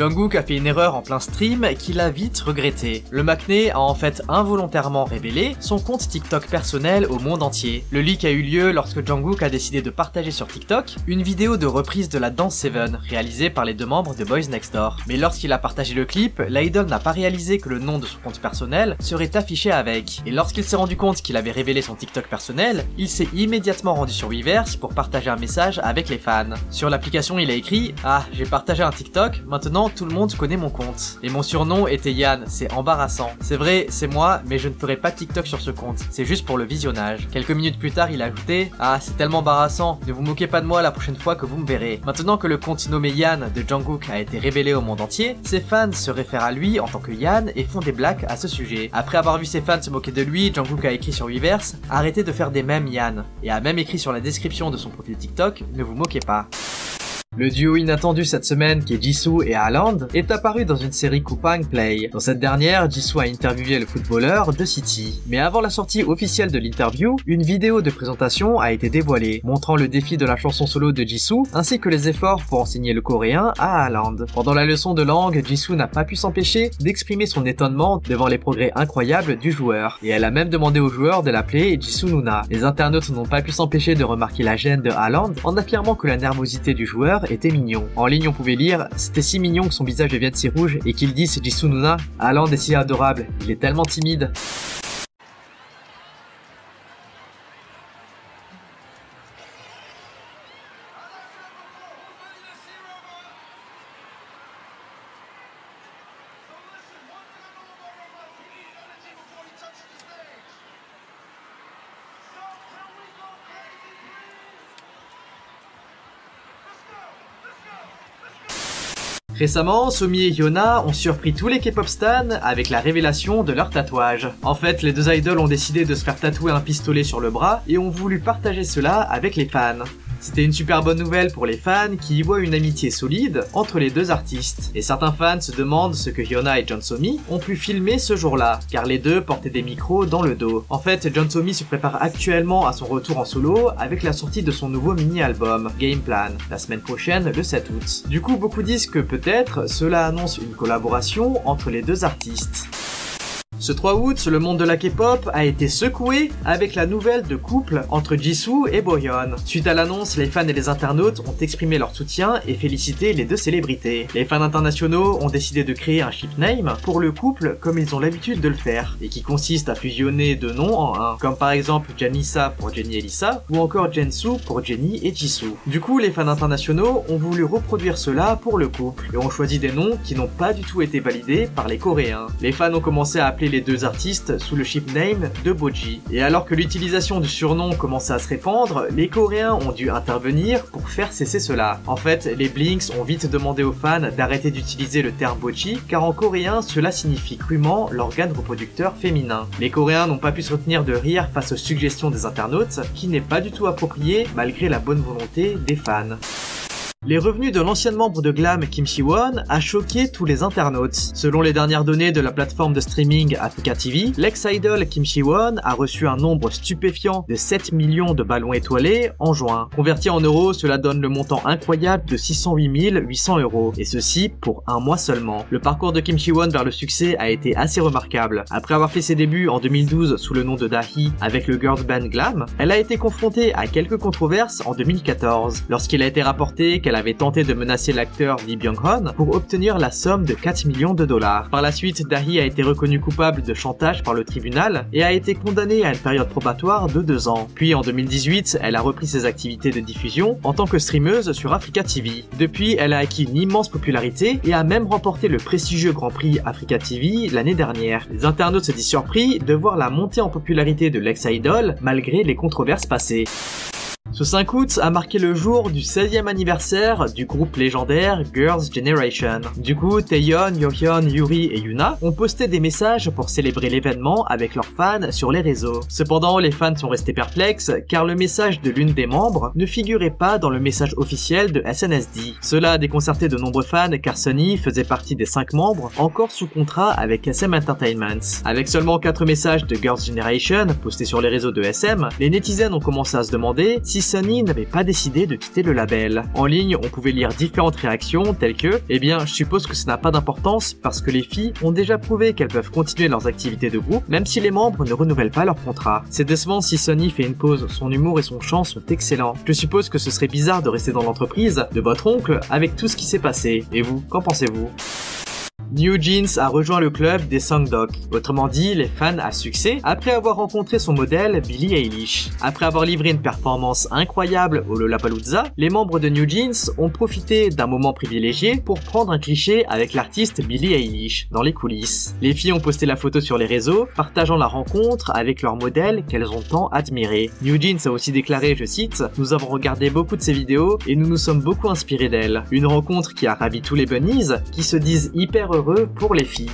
Jungkook a fait une erreur en plein stream qu'il a vite regretté. Le maknae a en fait involontairement révélé son compte TikTok personnel au monde entier. Le leak a eu lieu lorsque Jungkook a décidé de partager sur TikTok une vidéo de reprise de la danse Seven réalisée par les deux membres de Boys Next Door. Mais lorsqu'il a partagé le clip, l'idol n'a pas réalisé que le nom de son compte personnel serait affiché avec. Et lorsqu'il s'est rendu compte qu'il avait révélé son TikTok personnel, il s'est immédiatement rendu sur Weverse pour partager un message avec les fans. Sur l'application, il a écrit « Ah, j'ai partagé un TikTok, maintenant tout le monde connaît mon compte. Et mon surnom était Yann, c'est embarrassant. C'est vrai, c'est moi, mais je ne ferai pas de TikTok sur ce compte, c'est juste pour le visionnage. » Quelques minutes plus tard, il a ajouté « Ah, c'est tellement embarrassant, ne vous moquez pas de moi la prochaine fois que vous me verrez. » Maintenant que le compte nommé Yann de Jungkook a été révélé au monde entier, ses fans se réfèrent à lui en tant que Yann et font des blagues à ce sujet. Après avoir vu ses fans se moquer de lui, Jungkook a écrit sur Weverse « Arrêtez de faire des mèmes Yann » et a même écrit sur la description de son profil TikTok « Ne vous moquez pas ». Le duo inattendu cette semaine, qui est Jisoo et Haaland, est apparu dans une série Coupang Play. Dans cette dernière, Jisoo a interviewé le footballeur de City. Mais avant la sortie officielle de l'interview, une vidéo de présentation a été dévoilée, montrant le défi de la chanson solo de Jisoo, ainsi que les efforts pour enseigner le coréen à Haaland. Pendant la leçon de langue, Jisoo n'a pas pu s'empêcher d'exprimer son étonnement devant les progrès incroyables du joueur. Et elle a même demandé au joueur de l'appeler Jisoo Nuna. Les internautes n'ont pas pu s'empêcher de remarquer la gêne de Haaland en affirmant que la nervosité du joueur était mignon. En ligne, on pouvait lire « C'était si mignon que son visage devienne si rouge et qu'il dise Jisoo Nuna, Haaland est si adorable, il est tellement timide. » Récemment, Somi et Hyuna ont surpris tous les K-pop stans avec la révélation de leur tatouage. En fait, les deux idols ont décidé de se faire tatouer un pistolet sur le bras et ont voulu partager cela avec les fans. C'était une super bonne nouvelle pour les fans qui y voient une amitié solide entre les deux artistes. Et certains fans se demandent ce que Hyuna et Jeonsomi ont pu filmer ce jour-là, car les deux portaient des micros dans le dos. En fait, Jeonsomi se prépare actuellement à son retour en solo avec la sortie de son nouveau mini-album, Game Plan, la semaine prochaine, le 7 août. Du coup, beaucoup disent que peut-être cela annonce une collaboration entre les deux artistes. Ce 3 août, le monde de la K-pop a été secoué avec la nouvelle de couple entre Jisoo et Boyeon. Suite à l'annonce, les fans et les internautes ont exprimé leur soutien et félicité les deux célébrités. Les fans internationaux ont décidé de créer un shipname pour le couple comme ils ont l'habitude de le faire, et qui consiste à fusionner deux noms en un, comme par exemple Janissa pour Jenny et Lisa, ou encore Jensu pour Jenny et Jisoo. Du coup, les fans internationaux ont voulu reproduire cela pour le couple, et ont choisi des noms qui n'ont pas du tout été validés par les Coréens. Les fans ont commencé à appeler les deux artistes sous le shipname de Boji. Et alors que l'utilisation du surnom commençait à se répandre, les Coréens ont dû intervenir pour faire cesser cela. En fait, les Blinks ont vite demandé aux fans d'arrêter d'utiliser le terme Boji, car en coréen, cela signifie crûment l'organe reproducteur féminin. Les Coréens n'ont pas pu se retenir de rire face aux suggestions des internautes, qui n'est pas du tout approprié malgré la bonne volonté des fans. Les revenus de l'ancien membre de Glam Kim Siwon a choqué tous les internautes. Selon les dernières données de la plateforme de streaming Africa TV, l'ex-idol Kim Siwon a reçu un nombre stupéfiant de 7 millions de ballons étoilés en juin. Converti en euros, cela donne le montant incroyable de 608 800 €, et ceci pour un mois seulement. Le parcours de Kim Siwon vers le succès a été assez remarquable. Après avoir fait ses débuts en 2012 sous le nom de Dahi avec le girls band Glam, elle a été confrontée à quelques controverses en 2014, lorsqu'il a été rapporté qu'elle avait tenté de menacer l'acteur Lee Byung-hun pour obtenir la somme de 4 millions de dollars. Par la suite, Dahi a été reconnue coupable de chantage par le tribunal et a été condamnée à une période probatoire de 2 ans. Puis en 2018, elle a repris ses activités de diffusion en tant que streameuse sur Africa TV. Depuis, elle a acquis une immense popularité et a même remporté le prestigieux Grand Prix Africa TV l'année dernière. Les internautes se disent surpris de voir la montée en popularité de l'ex-idol malgré les controverses passées. Ce 5 août a marqué le jour du 16e anniversaire du groupe légendaire Girls' Generation. Du coup, Taeyeon, Yohyun, Yuri et Yuna ont posté des messages pour célébrer l'événement avec leurs fans sur les réseaux. Cependant, les fans sont restés perplexes car le message de l'une des membres ne figurait pas dans le message officiel de SNSD. Cela a déconcerté de nombreux fans car Sunny faisait partie des 5 membres encore sous contrat avec SM Entertainment. Avec seulement 4 messages de Girls' Generation postés sur les réseaux de SM, les netizens ont commencé à se demander si si Sunny n'avait pas décidé de quitter le label. En ligne, on pouvait lire différentes réactions telles que « Eh bien, je suppose que ça n'a pas d'importance parce que les filles ont déjà prouvé qu'elles peuvent continuer leurs activités de groupe même si les membres ne renouvellent pas leur contrat. C'est décevant si Sunny fait une pause, son humour et son chant sont excellents. Je suppose que ce serait bizarre de rester dans l'entreprise de votre oncle avec tout ce qui s'est passé. Et vous, qu'en pensez-vous ? New Jeans a rejoint le club des Songdok, autrement dit les fans à succès, après avoir rencontré son modèle Billie Eilish. Après avoir livré une performance incroyable au Lollapalooza, les membres de New Jeans ont profité d'un moment privilégié pour prendre un cliché avec l'artiste Billie Eilish dans les coulisses. Les filles ont posté la photo sur les réseaux, partageant la rencontre avec leur modèle qu'elles ont tant admiré. New Jeans a aussi déclaré, je cite, « Nous avons regardé beaucoup de ses vidéos et nous nous sommes beaucoup inspirés d'elle. Une rencontre qui a ravi tous les bunnies, qui se disent hyper heureux pour les filles. »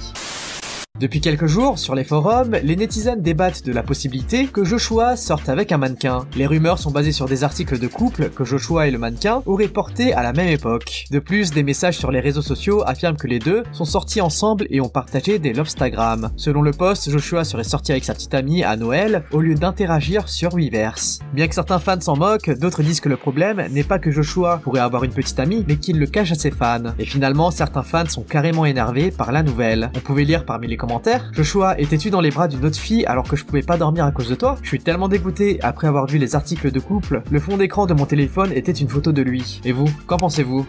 Depuis quelques jours, sur les forums, les netizens débattent de la possibilité que Joshua sorte avec un mannequin. Les rumeurs sont basées sur des articles de couple que Joshua et le mannequin auraient portés à la même époque. De plus, des messages sur les réseaux sociaux affirment que les deux sont sortis ensemble et ont partagé des lovestagrams. Selon le post, Joshua serait sorti avec sa petite amie à Noël au lieu d'interagir sur Weverse. Bien que certains fans s'en moquent, d'autres disent que le problème n'est pas que Joshua pourrait avoir une petite amie, mais qu'il le cache à ses fans. Et finalement, certains fans sont carrément énervés par la nouvelle. On pouvait lire parmi les commentaires: Joshua, étais-tu dans les bras d'une autre fille alors que je pouvais pas dormir à cause de toi? Je suis tellement dégoûté après avoir vu les articles de couple. Le fond d'écran de mon téléphone était une photo de lui. Et vous, qu'en pensez-vous?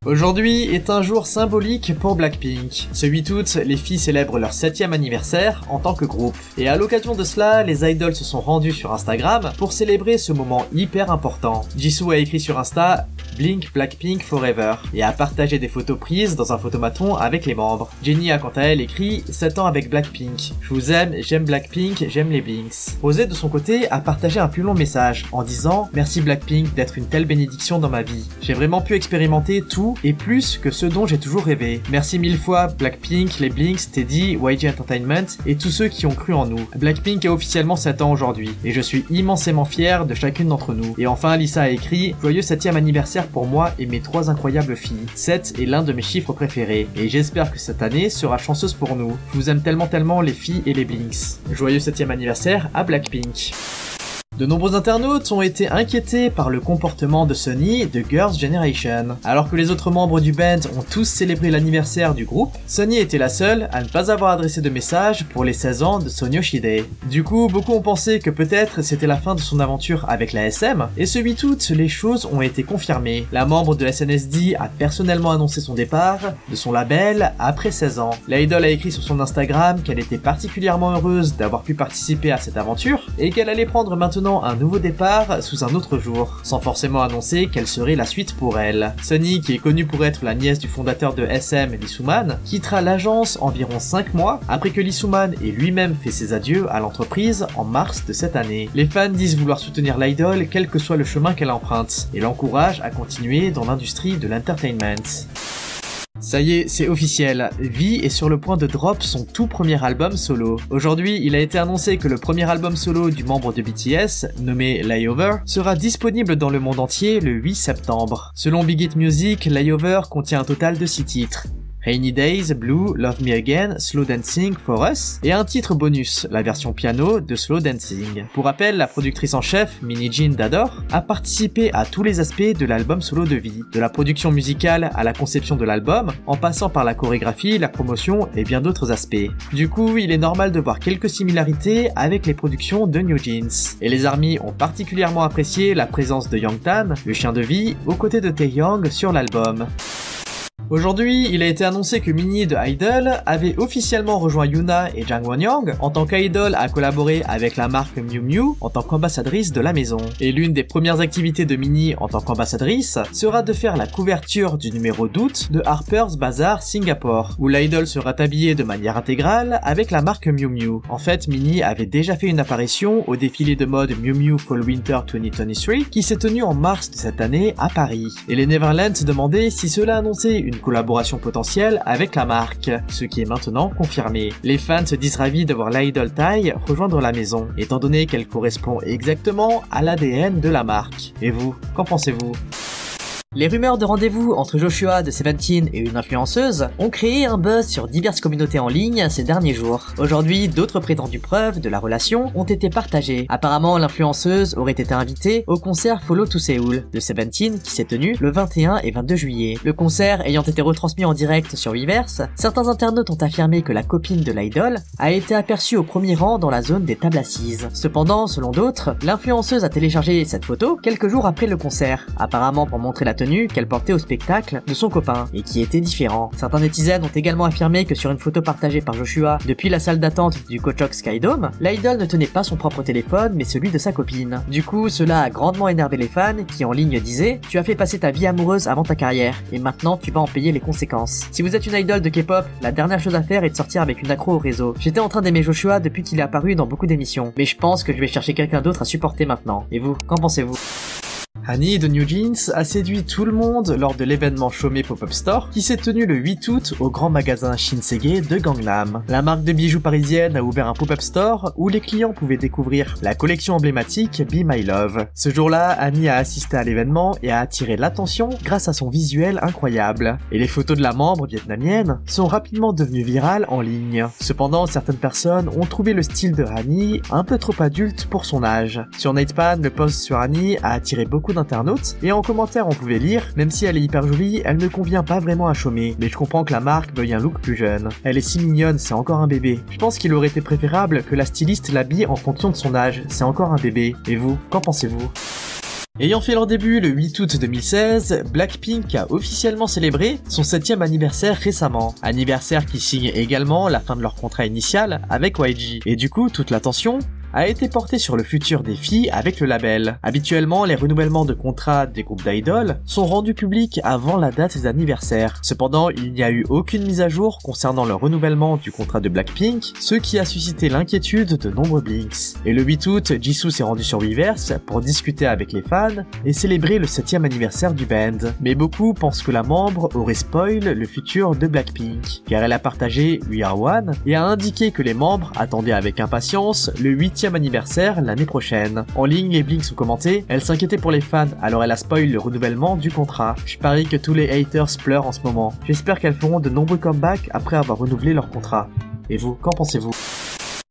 Aujourd'hui est un jour symbolique pour Blackpink. Ce 8 août, les filles célèbrent leur 7e anniversaire en tant que groupe. Et à l'occasion de cela, les idols se sont rendus sur Instagram pour célébrer ce moment hyper important. Jisoo a écrit sur Insta « Blink Blackpink Forever » et a partagé des photos prises dans un photomaton avec les membres. Jennie a quant à elle écrit « 7 ans avec Blackpink. Je vous aime, j'aime Blackpink, j'aime les Blinks. » Rosé de son côté a partagé un plus long message en disant « Merci Blackpink d'être une telle bénédiction dans ma vie. J'ai vraiment pu expérimenter tout et plus que ce dont j'ai toujours rêvé. Merci mille fois Blackpink, les Blinks, Teddy, YG Entertainment et tous ceux qui ont cru en nous. Blackpink a officiellement 7 ans aujourd'hui et je suis immensément fier de chacune d'entre nous. » Et enfin, Lisa a écrit « Joyeux 7e anniversaire pour moi et mes 3 incroyables filles. 7 est l'un de mes chiffres préférés et j'espère que cette année sera chanceuse pour nous. Je vous aime tellement les filles et les Blinks. Joyeux 7e anniversaire à Blackpink. » De nombreux internautes ont été inquiétés par le comportement de Sunny de Girls' Generation. Alors que les autres membres du band ont tous célébré l'anniversaire du groupe, Sunny était la seule à ne pas avoir adressé de message pour les 16 ans de Son Yoshide. Du coup, beaucoup ont pensé que peut-être c'était la fin de son aventure avec la SM, et ce 8 août, les choses ont été confirmées. La membre de SNSD a personnellement annoncé son départ de son label après 16 ans. L'idol a écrit sur son Instagram qu'elle était particulièrement heureuse d'avoir pu participer à cette aventure, et qu'elle allait prendre maintenant un nouveau départ sous un autre jour, sans forcément annoncer quelle serait la suite pour elle. Sunny, qui est connue pour être la nièce du fondateur de SM, Lee Soo-man, quittera l'agence environ 5 mois après que Lee Soo-man ait lui-même fait ses adieux à l'entreprise en mars de cette année. Les fans disent vouloir soutenir l'idol quel que soit le chemin qu'elle emprunte, et l'encouragent à continuer dans l'industrie de l'entertainment. Ça y est, c'est officiel, V est sur le point de drop son tout premier album solo. Aujourd'hui, il a été annoncé que le premier album solo du membre de BTS, nommé Layover, sera disponible dans le monde entier le 8 septembre. Selon Big Hit Music, Layover contient un total de 6 titres. Rainy Days, Blue, Love Me Again, Slow Dancing for Us, et un titre bonus, la version piano de Slow Dancing. Pour rappel, la productrice en chef, Minnie Jean d'Adore, a participé à tous les aspects de l'album solo de V, de la production musicale à la conception de l'album, en passant par la chorégraphie, la promotion et bien d'autres aspects. Du coup, il est normal de voir quelques similarités avec les productions de New Jeans. Et les ARMY ont particulièrement apprécié la présence de Yangtan, le chien de V, aux côtés de Taeyang sur l'album. Aujourd'hui, il a été annoncé que Minnie de Idol avait officiellement rejoint Yuna et Jang Won-young. En tant qu'idol, a collaboré avec la marque Miu Miu en tant qu'ambassadrice de la maison. Et l'une des premières activités de Minnie en tant qu'ambassadrice sera de faire la couverture du numéro d'août de Harper's Bazaar Singapore, où l'idol sera habillée de manière intégrale avec la marque Miu Miu. En fait, Minnie avait déjà fait une apparition au défilé de mode Miu Miu Fall Winter 2023 qui s'est tenu en mars de cette année à Paris. Et les Neverland se demandaient si cela annonçait une collaboration potentielle avec la marque, ce qui est maintenant confirmé. Les fans se disent ravis de voir l'idol Thai rejoindre la maison, étant donné qu'elle correspond exactement à l'ADN de la marque. Et vous, qu'en pensez-vous ? Les rumeurs de rendez-vous entre Joshua de Seventeen et une influenceuse ont créé un buzz sur diverses communautés en ligne ces derniers jours. Aujourd'hui, d'autres prétendues preuves de la relation ont été partagées. Apparemment, l'influenceuse aurait été invitée au concert Follow to Seoul de Seventeen qui s'est tenu le 21 et 22 juillet. Le concert ayant été retransmis en direct sur Weverse, certains internautes ont affirmé que la copine de l'idol a été aperçue au premier rang dans la zone des tables assises. Cependant, selon d'autres, l'influenceuse a téléchargé cette photo quelques jours après le concert, apparemment pour montrer la tenue qu'elle portait au spectacle de son copain, et qui était différent. Certains netizens ont également affirmé que sur une photo partagée par Joshua depuis la salle d'attente du Kochok Skydome, l'idol ne tenait pas son propre téléphone mais celui de sa copine. Du coup, cela a grandement énervé les fans qui en ligne disaient « Tu as fait passer ta vie amoureuse avant ta carrière, et maintenant tu vas en payer les conséquences. Si vous êtes une idol de K-pop, la dernière chose à faire est de sortir avec une accro au réseau. J'étais en train d'aimer Joshua depuis qu'il est apparu dans beaucoup d'émissions, mais je pense que je vais chercher quelqu'un d'autre à supporter maintenant. Et vous, qu'en pensez-vous ?» Hanni de New Jeans a séduit tout le monde lors de l'événement Chômé Pop-Up Store qui s'est tenu le 8 août au grand magasin Shinsegae de Gangnam. La marque de bijoux parisienne a ouvert un pop-up store où les clients pouvaient découvrir la collection emblématique Be My Love. Ce jour-là, Hanni a assisté à l'événement et a attiré l'attention grâce à son visuel incroyable. Et les photos de la membre vietnamienne sont rapidement devenues virales en ligne. Cependant, certaines personnes ont trouvé le style de Hanni un peu trop adulte pour son âge. Sur Natepan, le post sur Hanni a attiré beaucoup d'internautes, et en commentaire on pouvait lire « Même si elle est hyper jolie, elle ne convient pas vraiment à Chômé, mais je comprends que la marque veuille un look plus jeune. Elle est si mignonne, c'est encore un bébé. Je pense qu'il aurait été préférable que la styliste l'habille en fonction de son âge, c'est encore un bébé. Et vous, qu'en pensez-vous ?» Ayant fait leur début le 8 août 2016, Blackpink a officiellement célébré son 7e anniversaire récemment. Anniversaire qui signe également la fin de leur contrat initial avec YG. Et du coup, toute l'attention a été portée sur le futur des filles avec le label. Habituellement, les renouvellements de contrats des groupes d'idoles sont rendus publics avant la date des anniversaires. Cependant, il n'y a eu aucune mise à jour concernant le renouvellement du contrat de Blackpink, ce qui a suscité l'inquiétude de nombreux Blinks. Et le 8 août, Jisoo s'est rendu sur Weverse pour discuter avec les fans et célébrer le 7e anniversaire du band. Mais beaucoup pensent que la membre aurait spoil le futur de Blackpink, car elle a partagé We Are One et a indiqué que les membres attendaient avec impatience le 8e anniversaire l'année prochaine. En ligne, les Blinks ont commenté, elle s'inquiétait pour les fans, alors elle a spoil le renouvellement du contrat. Je parie que tous les haters pleurent en ce moment. J'espère qu'elles feront de nombreux comebacks après avoir renouvelé leur contrat. Et vous, qu'en pensez-vous ?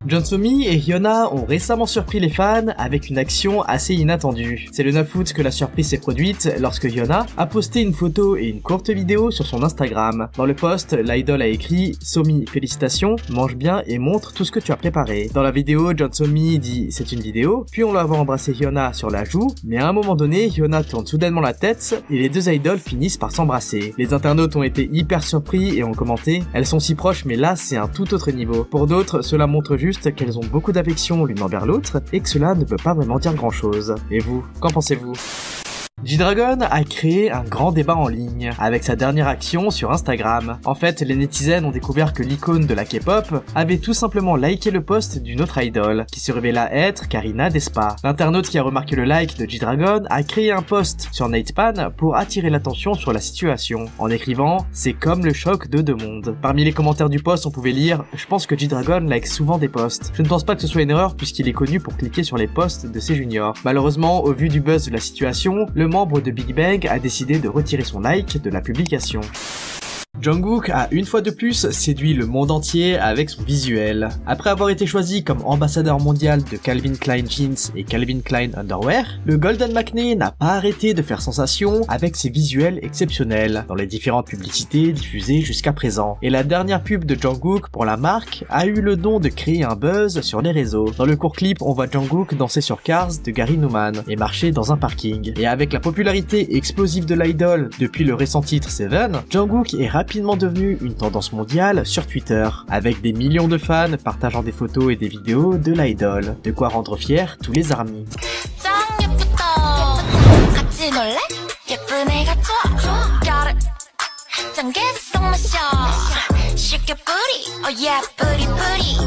Jeonsomi et Hyuna ont récemment surpris les fans avec une action assez inattendue. C'est le 9 août que la surprise s'est produite lorsque Hyuna a posté une photo et une courte vidéo sur son Instagram. Dans le post, l'idol a écrit « Somi, félicitations, mange bien et montre tout ce que tu as préparé ». Dans la vidéo, Jeonsomi dit « C'est une vidéo », puis on la voit embrasser Hyuna sur la joue, mais à un moment donné, Hyuna tourne soudainement la tête et les deux idoles finissent par s'embrasser. Les internautes ont été hyper surpris et ont commenté « Elles sont si proches mais là c'est un tout autre niveau ». Pour d'autres, cela montre juste qu'elles ont beaucoup d'affection l'une envers l'autre et que cela ne peut pas vraiment dire grand chose. Et vous, qu'en pensez-vous ? G-Dragon a créé un grand débat en ligne avec sa dernière action sur Instagram. En fait, les netizens ont découvert que l'icône de la K-pop avait tout simplement liké le post d'une autre idole, qui se révéla être Karina Despa. L'internaute qui a remarqué le like de G-Dragon a créé un post sur Natepan pour attirer l'attention sur la situation, en écrivant « C'est comme le choc de deux mondes ». Parmi les commentaires du post, on pouvait lire « Je pense que G-Dragon like souvent des posts. Je ne pense pas que ce soit une erreur puisqu'il est connu pour cliquer sur les posts de ses juniors. » Malheureusement, au vu du buzz de la situation, le membre de Big Bang a décidé de retirer son like de la publication. Jungkook a une fois de plus séduit le monde entier avec son visuel. Après avoir été choisi comme ambassadeur mondial de Calvin Klein Jeans et Calvin Klein Underwear, le Golden Maknae n'a pas arrêté de faire sensation avec ses visuels exceptionnels dans les différentes publicités diffusées jusqu'à présent. Et la dernière pub de Jungkook pour la marque a eu le don de créer un buzz sur les réseaux. Dans le court clip, on voit Jungkook danser sur Cars de Gary Numan et marcher dans un parking. Et avec la popularité explosive de l'idol depuis le récent titre Seven, Jungkook est rapidement devenu une tendance mondiale sur Twitter, avec des millions de fans partageant des photos et des vidéos de l'idol, de quoi rendre fiers tous les ARMY.